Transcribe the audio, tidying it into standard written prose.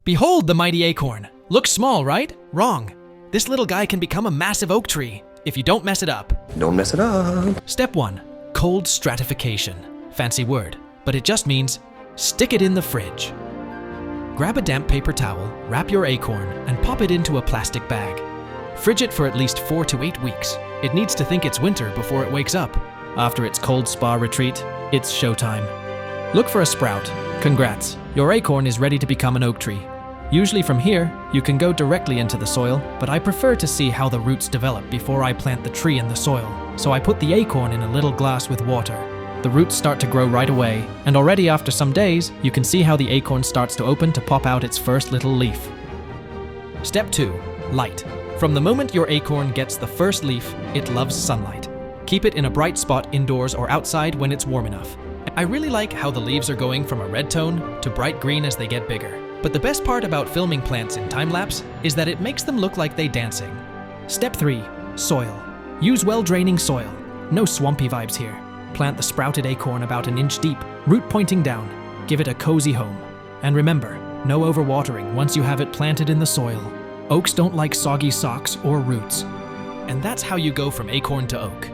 Behold the mighty acorn. Looks small, right? Wrong. This little guy can become a massive oak tree if you don't mess it up. Don't mess it up. Step 1. Cold stratification. Fancy word, but it just means stick it in the fridge. Grab a damp paper towel, wrap your acorn, and pop it into a plastic bag. Fridge it for at least 4 to 8 weeks. It needs to think it's winter before it wakes up. After its cold spa retreat, it's showtime. Look for a sprout. Congrats, your acorn is ready to become an oak tree. Usually from here, you can go directly into the soil, but I prefer to see how the roots develop before I plant the tree in the soil. So I put the acorn in a little glass with water. The roots start to grow right away, and already after some days, you can see how the acorn starts to open to pop out its first little leaf. Step 2. Light. From the moment your acorn gets the first leaf, it loves sunlight. Keep it in a bright spot indoors or outside when it's warm enough. I really like how the leaves are going from a red tone to bright green as they get bigger. But the best part about filming plants in time-lapse is that it makes them look like they're dancing. Step 3. Soil. Use well-draining soil. No swampy vibes here. Plant the sprouted acorn about an inch deep, root pointing down. Give it a cozy home. And remember, no overwatering once you have it planted in the soil. Oaks don't like soggy socks or roots. And that's how you go from acorn to oak.